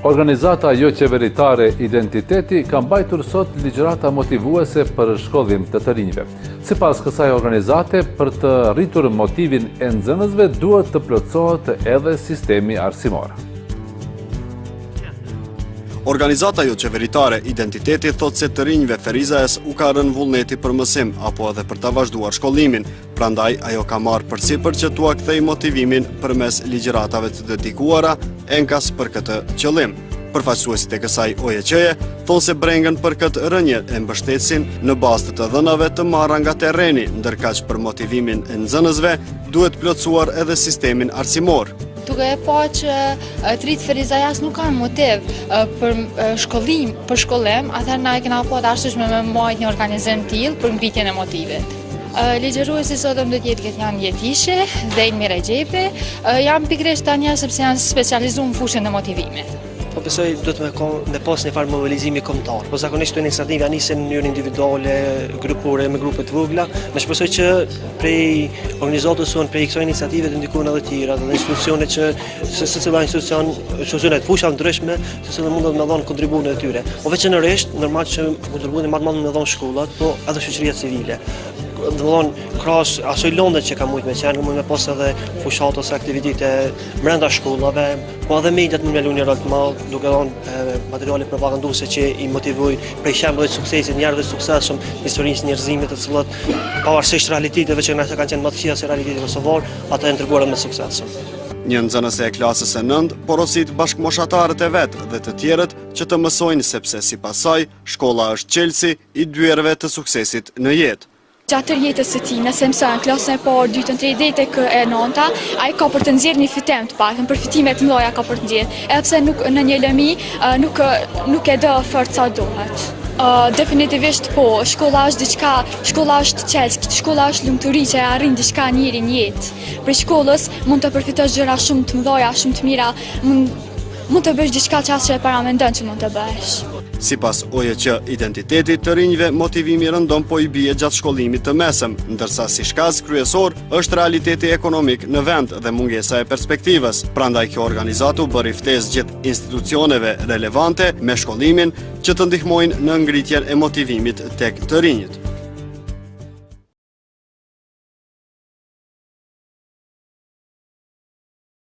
Organizata jo qeveritare Identiteti ka mbajtur sot ligjërata motivuese për shkollim të rinjve. Sipas kësaj organizate, për të rritur motivin e nxënësve duhet të plotësohet edhe sistemi arsimor. Organizata jo qeveritare Identiteti thot se të rinjve Ferizaes u ka rënë vullneti për mësim apo edhe për ta vazhduar shkollimin, prandaj ajo ka marrë përsipër që tua kthej motivimin përmes ligjëratave të dedikuara enkas për këtë qëllim. Përfaqësuesit e kësaj OEQ-je thonë se brengën për këtë rënje e mbështetsin në bazë të dhënave të marra nga terreni, ndërkaq për motivimin e nxënësve duhet plotësuar edhe sistemin arsimor. Duke e pa që të rritë Ferizajas nuk kanë motiv për shkollim, atëherë na e kena pa të arsyeshme me majtë një organizim tillë për ngritjen e motivit. Ligjëruesi sotëm do të jetë Gjetjan Jetishe dhe Ilmi Rexhepi, janë pikërisht tani sepse janë specializuar në fushën e motivimit. Po besoj duhet me pas një farë mobilizimi kombëtar. Po zakonisht këto iniciativa nisin në mënyrë individuale, grupore, me grupe të vogla, me shpresoj që prej organizatës sonë, prej kësaj iniciative të ndikojnë edhe të tjera, dhe institucione që secila institucione të fusha ndryshme, secila mund të më dhanë kontributin e tyre. Po veçanërisht normal që kontributin më të madh më dhanë shkollat, po edhe shoqëria civile. Krahas asoj lëndët që ka mujtë me qenë, mund me pas edhe fushat ose aktivitete brenda shkollave, po edhe mediat mund me luajnë një rol të madh, duke dhënë materiale propaganduese që i motivojnë prej shembujve të suksesit, njerëzve të suksesshëm në historinë e njerëzimit, të cilët pavarësisht realiteteve që kanë qenë më të këqija se realitetet kosovar, ata janë treguar me suksesshëm. Një nxënëse e klasës së 9 porosit bashkëmoshatarët e vet dhe të tjerët që të mësojnë sepse sipas saj shkolla është çelësi i dyerve të suksesit në jetë. Gjatë jetës së tij, nëse mëson klasën e parë, dytën, tretë deri tek e nënta, ai ka për të nxjerrë një fitim të paktën, përfitime të mëdha ka për të nxjerrë. Edhe pse nuk në një lëmi nuk e do fort sa duhet. Definitivisht po, shkolla është diçka, shkolla është çelësi, shkolla është lumturi që arrin diçka njëri në jetë. Për shkollës mund të përfitosh gjëra shumë të mëdha, shumë të mira, mund të bësh diçka që as e paramendon që mund të bësh. Sipas OEQ Identitetit të rinjve, motivimi rëndom po i bie gjatë shkollimit të mesëm, ndërsa si shkaz kryesor është realiteti ekonomik në vend dhe mungesa e perspektivës. Prandaj kjo organizatu bëri ftesë gjithë institucioneve relevante me shkollimin që të ndihmojnë në ngritjen e motivimit tek të rinjt.